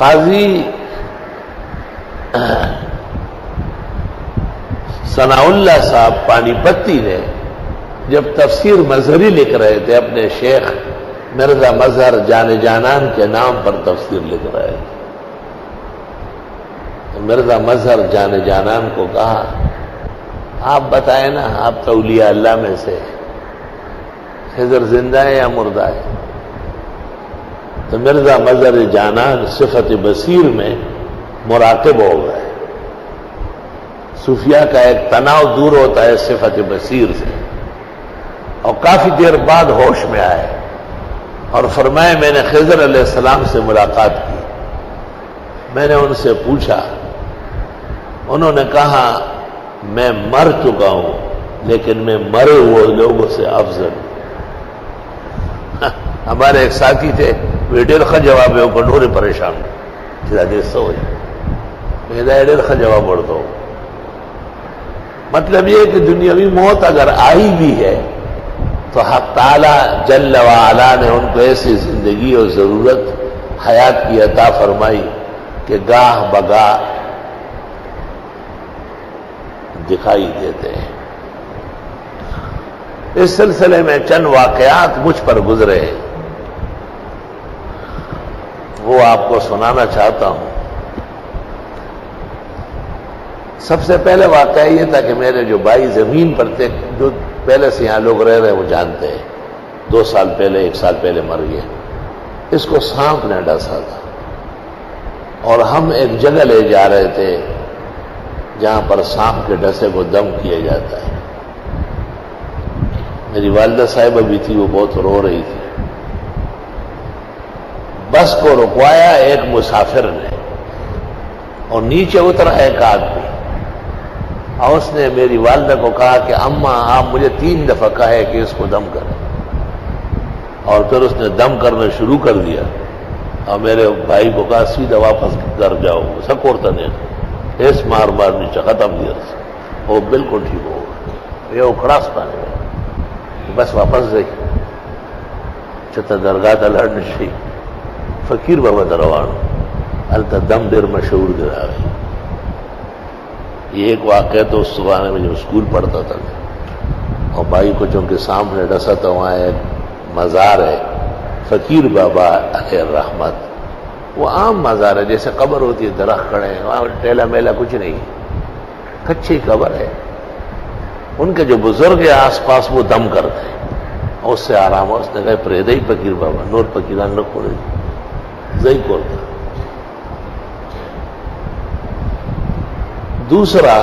قاضی ثناء اللہ صاحب پانی پتی نے جب تفسیر مظہری لکھ رہے تھے اپنے شیخ مرزا مظہر جان جانان کے نام پر تفسیر لکھ رہے تھے، تو مرزا مظہر جان جانان کو کہا آپ بتائیں نا، آپ تو اولیاء اللہ میں سے، خضر زندہ ہے یا مردہ ہے؟ تو مرزا مظہر جانان صفت بصیر میں مراقب ہو گئے۔ صوفیاء کا ایک تناؤ دور ہوتا ہے صفت بصیر سے، اور کافی دیر بعد ہوش میں آئے اور فرمائے میں نے خضر علیہ السلام سے ملاقات کی، میں نے ان سے پوچھا، انہوں نے کہا میں مر چکا ہوں لیکن میں مرے ہوئے لوگوں سے افضل ہوں۔ ہمارے ایک ساتھی تھے، ویڈیل خا جواب ہے اوپر ڈورے پریشان دیر سو ڈیل خا جواب بڑھتا ہوں۔ مطلب یہ کہ دنیاوی موت اگر آئی بھی ہے تو حق تعالی جل وعلا نے ان کو ایسی زندگی اور ضرورت حیات کی عطا فرمائی کہ گاہ بگاہ دکھائی دیتے ہیں۔ اس سلسلے میں چند واقعات مجھ پر گزرے ہیں، وہ آپ کو سنانا چاہتا ہوں۔ سب سے پہلے واقعہ یہ تھا کہ میرے جو بھائی زمین پر تھے، جو پہلے سے یہاں لوگ رہ رہے وہ جانتے ہیں، 2 سال پہلے 1 سال پہلے مر گئے، اس کو سانپ نے ڈسا تھا، اور ہم ایک جگہ لے جا رہے تھے جہاں پر سانپ کے ڈسے کو دم کیا جاتا ہے۔ میری والدہ صاحبہ بھی تھی، وہ بہت رو رہی تھی۔ بس کو رکوایا ایک مسافر نے، اور نیچے اترا ایک آدمی، اور اس نے میری والدہ کو کہا کہ اماں آپ مجھے 3 دفعہ کہے کہ اس کو دم کریں، اور پھر اس نے دم کرنا شروع کر دیا، اور میرے بھائی کو کہا سیدھا واپس گھر جاؤ، سکورتا نہیں اس مار مار نیچے ختم دیا، وہ بالکل ٹھیک ہو گیا، یہ اکھڑاس پانے میں بس واپس گئی چھتا درگاہ تلہڑ نشی فقیر بابا دروان التا دم دیر مشہور درا گئی۔ یہ ایک واقعہ تو اس زمانے میں جو اسکول پڑھتا تھا، اور بھائی کو چونکہ سامنے ڈسا تھا، وہاں ایک مزار ہے فقیر بابا علیہ الرحمت، وہ عام مزار ہے، جیسے قبر ہوتی ہے، درخت کھڑے ہیں، وہاں ٹیلا میلا کچھ نہیں، کچی قبر ہے۔ ان کے جو بزرگ ہیں آس پاس وہ دم کرتے ہیں، اور اس سے آرام ہو۔ اس نے کہا پریدئی فقیر بابا نور فقیران نہ کھولے زئی کھولتا۔ دوسرا،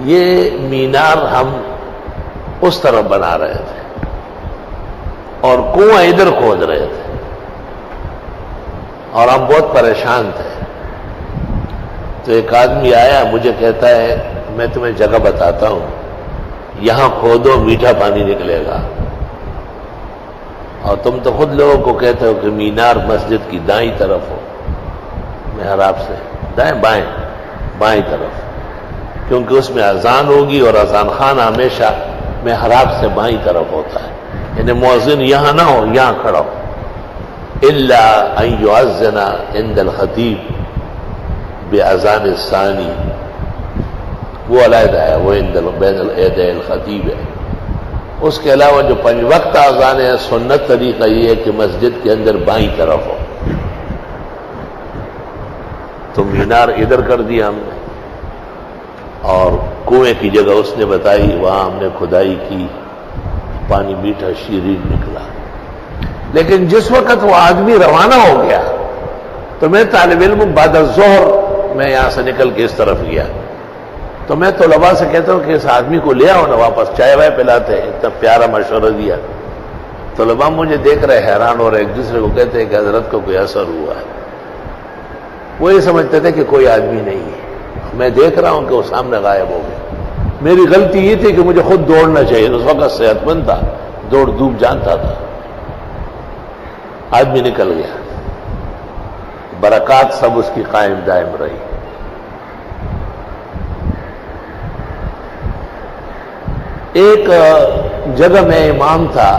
یہ مینار ہم اس طرف بنا رہے تھے اور کنواں ادھر کھود رہے تھے، اور ہم بہت پریشان تھے۔ تو ایک آدمی آیا، مجھے کہتا ہے میں تمہیں جگہ بتاتا ہوں، یہاں کھودو میٹھا پانی نکلے گا، اور تم تو خود لوگوں کو کہتے ہو کہ مینار مسجد کی دائیں طرف ہو، محراب سے دائیں بائیں طرف، کیونکہ اس میں اذان ہوگی اور اذان خان ہمیشہ محراب سے بائیں طرف ہوتا ہے، یعنی مؤذن یہاں نہ ہو، یہاں کھڑا ہو، الا ان یؤذن عند الخطیب باذان الثانی، وہ علیحدہ ہے، وہ بین العیدین الخطیب ہے۔ اس کے علاوہ جو 5 وقت اذان ہے، سنت طریقہ یہ ہے کہ مسجد کے اندر بائیں طرف ہو۔ تو مینار ادھر کر دیا ہم نے، اور کنویں کی جگہ اس نے بتائی، وہاں ہم نے کھدائی کی، پانی میٹھا شیرین نکلا۔ لیکن جس وقت وہ آدمی روانہ ہو گیا تو میں طالب علم بعد الظہر میں یہاں سے نکل کے اس طرف گیا، تو میں طلباء سے کہتا ہوں کہ اس آدمی کو لے آؤ نا واپس، چائے وائے پلاتے ہیں، اتنا پیارا مشورہ دیا۔ طلباء مجھے دیکھ رہے حیران ہو رہے، ایک دوسرے کو کہتے ہیں کہ حضرت کو کوئی اثر ہوا ہے۔ وہ یہ سمجھتے تھے کہ کوئی آدمی نہیں ہے، میں دیکھ رہا ہوں کہ وہ سامنے غائب ہو گیا۔ میری غلطی یہ تھی کہ مجھے خود دوڑنا چاہیے، اس وقت صحت مند تھا، دوڑ دھوپ جانتا تھا۔ آدمی نکل گیا، برکات سب اس کی قائم دائم رہی۔ ایک جگہ میں امام تھا،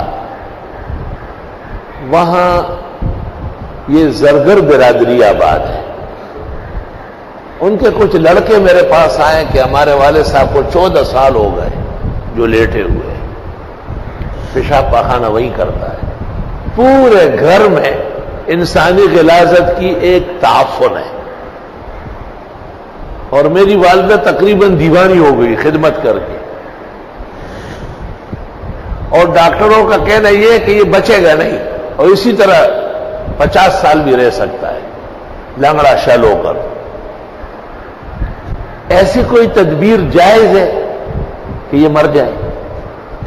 وہاں یہ زرگر برادری آباد ہے. ان کے کچھ لڑکے میرے پاس آئے کہ ہمارے والد صاحب کو 14 سال ہو گئے جو لیٹے ہوئے، پیشاب پاخانہ وہی کرتا ہے. پورے گھر میں انسانی غلاظت کی ایک تعفن ہے، اور میری والدہ تقریباً دیوانی ہو گئی خدمت کر کے. اور ڈاکٹروں کا کہنا یہ ہے کہ یہ بچے گا نہیں، اور اسی طرح 50 سال بھی رہ سکتا ہے لنگڑا شل ہو کر. ایسی کوئی تدبیر جائز ہے کہ یہ مر جائے؟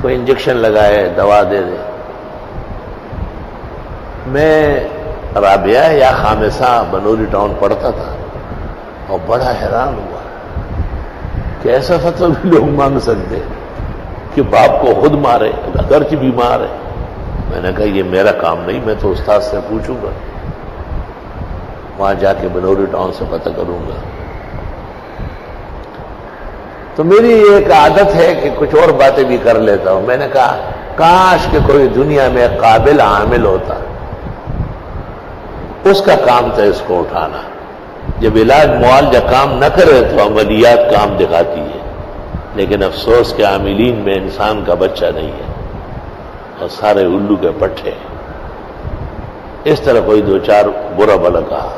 کوئی انجیکشن لگائے، دوا دے دے. میں رابعہ یا خامسہ بنوری ٹاؤن پڑھتا تھا اور بڑا حیران ہوا کہ ایسا فتویٰ بھی لوگ مانگ سکتے کہ باپ کو خود مارے اگرچہ بیمار ہے. میں نے کہا یہ میرا کام نہیں، میں تو استاد سے پوچھوں گا، وہاں جا کے بنوری ٹاؤن سے پتہ کروں گا. تو میری ایک عادت ہے کہ کچھ اور باتیں بھی کر لیتا ہوں. میں نے کہا کاش کہ کوئی دنیا میں قابل عامل ہوتا، اس کا کام تھا اس کو اٹھانا. جب علاج معالجہ کام نہ کرے تو عملیات کام دکھاتی ہے، لیکن افسوس کہ عاملین میں انسان کا بچہ نہیں ہے اور سارے الو کے پٹھے. اس طرح کوئی دو چار برا بلا کہا.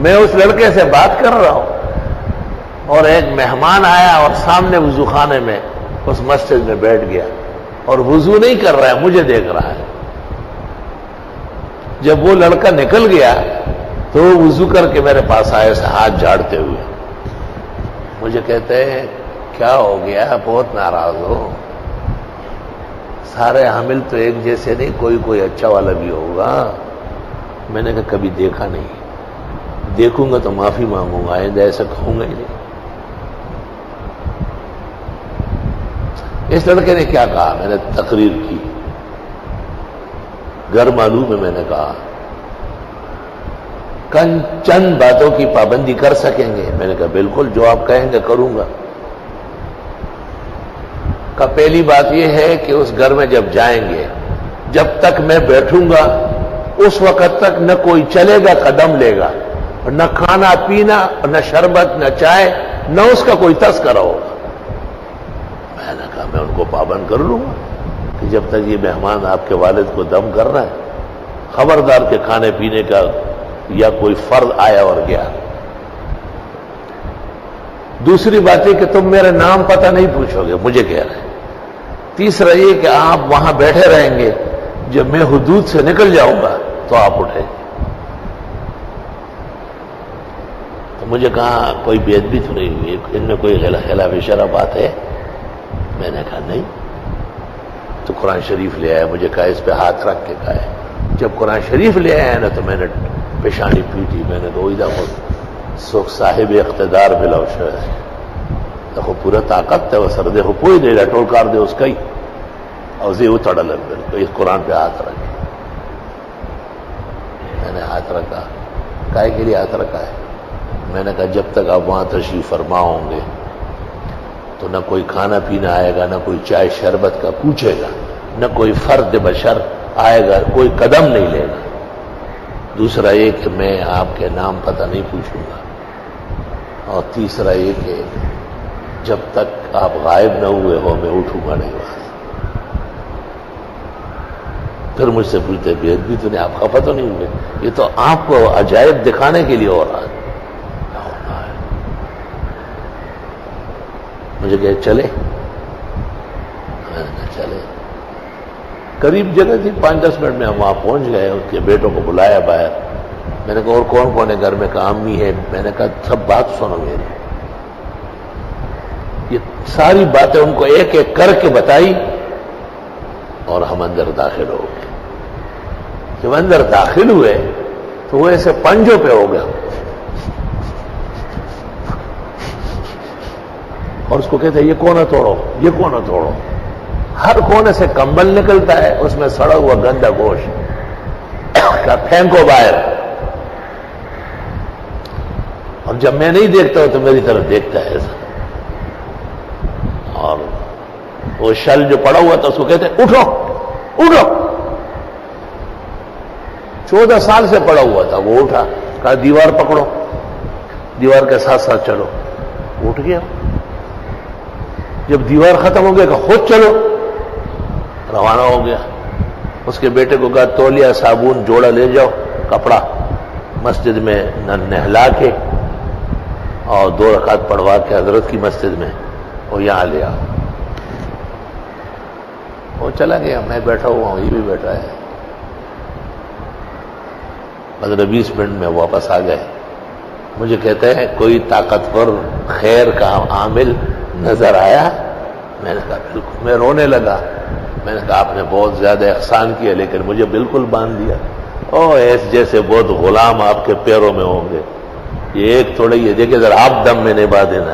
میں اس لڑکے سے بات کر رہا ہوں اور ایک مہمان آیا اور سامنے وضو خانے میں اس مسجد میں بیٹھ گیا اور وضو نہیں کر رہا ہے، مجھے دیکھ رہا ہے. جب وہ لڑکا نکل گیا تو وہ وضو کر کے میرے پاس آئے سے ہاتھ جھاڑتے ہوئے. مجھے کہتے ہیں کیا ہو گیا، بہت ناراض ہو؟ سارے حامل تو ایک جیسے نہیں، کوئی اچھا والا بھی ہوگا. میں نے کہا کبھی دیکھا نہیں، دیکھوں گا تو معافی مانگوں گا، آئندہ ایسا کہوں گا ہی نہیں. اس لڑکے نے کیا کہا؟ میں نے تقریر کی، گھر معلوم ہے. میں نے کہا چند باتوں کی پابندی کر سکیں گے؟ میں نے کہا بالکل، جو آپ کہیں گے کروں گا. کا پہلی بات یہ ہے کہ اس گھر میں جب جائیں گے، جب تک میں بیٹھوں گا اس وقت تک نہ کوئی چلے گا قدم لے گا، نہ کھانا پینا، نہ شربت، نہ چائے، نہ اس کا کوئی تذکرہ ہوگا. میں نے کہا میں ان کو پابند کر لوں گا کہ جب تک یہ مہمان آپ کے والد کو دم کر رہا ہے، خبردار کے کھانے پینے کا یا کوئی فرد آیا اور گیا. دوسری بات یہ کہ تم میرا نام پتہ نہیں پوچھو گے، مجھے کہہ رہے ہیں. تیسرا یہ کہ آپ وہاں بیٹھے رہیں گے، جب میں حدود سے نکل جاؤں گا تو آپ اٹھیں. تو مجھے کہا کوئی بے ادبی تو نہیں ہوئی، ان میں کوئی خلاف شرع بات ہے؟ میں نے کہا نہیں. تو قرآن شریف لے آیا، مجھے کہا اس پہ ہاتھ رکھ کے کہا ہے. جب قرآن شریف لے آیا نا تو میں نے پیشانی پیٹی. میں نے کہا سوک صاحب اقتدار بلاو شاید دیکھو پورا طاقت ہے وہ سر دیکھو پوئی دے رہا ٹول کار دے اس کا ہی اور زی اتڑا لگ بالکل اس قرآن پہ ہاتھ رکھے. میں نے ہاتھ رکھا. کائے کے لیے ہاتھ رکھا ہے؟ میں نے کہا جب تک آپ وہاں تشریف فرما ہوں گے تو نہ کوئی کھانا پینا آئے گا، نہ کوئی چائے شربت کا پوچھے گا، نہ کوئی فرد بشر آئے گا، کوئی قدم نہیں لے گا. دوسرا یہ کہ میں آپ کے نام پتہ نہیں پوچھوں گا. اور تیسرا یہ کہ جب تک آپ غائب نہ ہوئے ہو میں اٹھوں گا نہیں وہاں. پھر مجھ سے پوچھتے بے ادبی تو نہیں، آپ خفا تو نہیں ہوئے؟ یہ تو آپ کو عجائب دکھانے کے لیے ہو رہا ہے. مجھے کہ چلے؟ چلے. قریب جگہ تھی، 5-10 منٹ میں ہم وہاں پہنچ گئے. اس کے بیٹوں کو بلایا باہر. میں نے کہا اور کون کون ہے گھر میں؟ کہا امی ہے. میں نے کہا سب بات سنو میری. یہ ساری باتیں ان کو ایک ایک کر کے بتائی اور ہم اندر داخل ہو گئے. جب اندر داخل ہوئے تو وہ ایسے پنجوں پہ ہو گیا اور اس کو کہتے ہیں یہ کونا توڑو، یہ کونا توڑو. ہر کونے سے کمبل نکلتا ہے، اس میں سڑا ہوا گندا گوشت کا پھینکو باہر. اور جب میں نہیں دیکھتا ہوں تو میری طرف دیکھتا ہے ایسا. اور وہ شل جو پڑا ہوا تھا اس کو کہتے ہیں اٹھو اٹھو. 14 سال سے پڑا ہوا تھا. وہ اٹھا, کہا دیوار پکڑو, دیوار کے ساتھ ساتھ چلو. اٹھ گیا. جب دیوار ختم ہو گیا کہ خود چلو, روانہ ہو گیا. اس کے بیٹے کو کہا تولیہ, صابن, جوڑا لے جاؤ, کپڑا, مسجد میں نہلا کے اور 2 رکعت پڑھوا کے حضرت کی مسجد میں وہ یہاں لے آؤ. وہ چلا گیا. میں بیٹھا ہوا ہوں, یہ بھی بیٹھا ہے. 15-20 منٹ میں واپس آ گئے. مجھے کہتے ہیں کوئی طاقتور خیر کا عامل نظر آیا؟ میں نے کہا بالکل. میں رونے لگا. میں نے کہا آپ نے بہت زیادہ احسان کیا لیکن مجھے بالکل باندھ دیا. ایس جیسے بہت غلام آپ کے پیروں میں ہوں گے. یہ ایک تھوڑا ہی ہے, دیکھیں ذرا آپ دم میں نبھا دینا.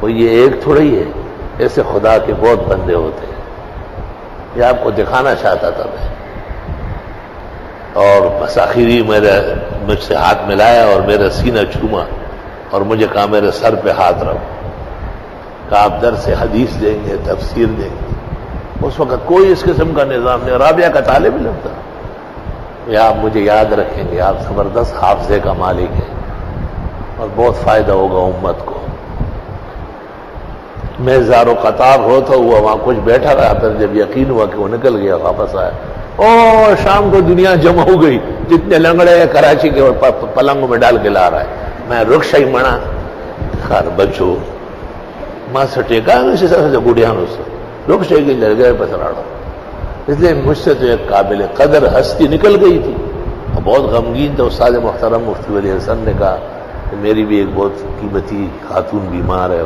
وہ یہ ایک تھوڑا ہی ہے, ایسے خدا کے بہت بندے ہوتے ہیں. یہ آپ کو دکھانا چاہتا تھا میں. اور بس آخری مجھ سے ہاتھ ملایا اور میرا سینہ چوما اور مجھے کہا میرے سر پہ ہاتھ رکھو. کہا آپ درس حدیث دیں گے, تفسیر دیں گے. اس وقت کوئی اس قسم کا نظام نہیں. رابعہ کا طالب علم تھا. یہ آپ مجھے یاد رکھیں گے, آپ زبردست حافظے کا مالک ہیں اور بہت فائدہ ہوگا امت کو. میں زار و قطار ہوتا ہوا وہاں کچھ بیٹھا رہا. پھر جب یقین ہوا کہ وہ نکل گیا, واپس آیا. شام کو دنیا جمع ہو گئی, جتنے لنگڑے ہیں کراچی کے پلنگوں میں ڈال کے لا رہا ہے. میں رکشا ہی منا خار بچو ماں سے ٹیکا سے گڑیانوں سے رکشے کی لڑ گئے پسراڑو. اس لیے مجھ سے تو ایک قابل قدر ہستی نکل گئی تھی. اور بہت غمگین تھا. استاد محترم مفتی ولی حسن نے کہا کہ میری بھی ایک بہت قیمتی خاتون بیمار ہے,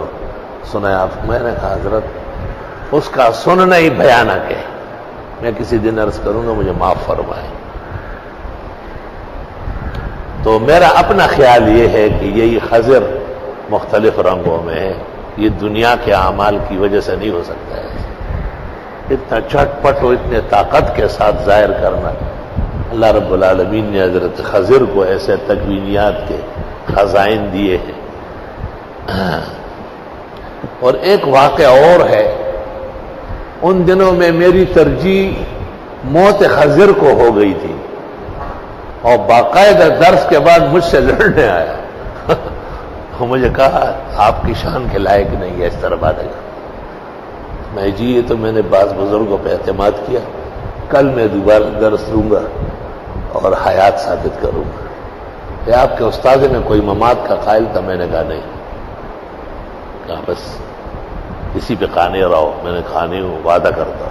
سنا ہے آپ. میں نے کہا حضرت اس کا سننا ہی بھیانک ہے. میں کسی دن عرض کروں گا, مجھے معاف فرمائیں. تو میرا اپنا خیال یہ ہے کہ یہی خضر مختلف رنگوں میں ہے. یہ دنیا کے اعمال کی وجہ سے نہیں ہو سکتا ہے. اتنا جھٹ پٹ اور اتنے طاقت کے ساتھ ظاہر کرنا. اللہ رب العالمین نے حضرت خضر کو ایسے تکوینیات کے خزائن دیے ہیں. اور ایک واقعہ اور ہے. ان دنوں میں میری ترجیح موت خضر کو ہو گئی تھی اور باقاعدہ درس کے بعد مجھ سے لڑنے آیا. مجھے کہا آپ کی شان کے لائق نہیں ہے اس طرح باتیں. میں جی یہ تو میں نے بعض بزرگوں پہ اعتماد کیا, کل میں دوبارہ درس دوں گا اور حیات ثابت کروں گا. کہ آپ کے استاد میں کوئی ممات کا قائل تھا؟ میں نے کہا نہیں. کہا بس اسی پہ قانے رہو. میں نے کہا نہیں ہوں, وعدہ کرتا ہوں.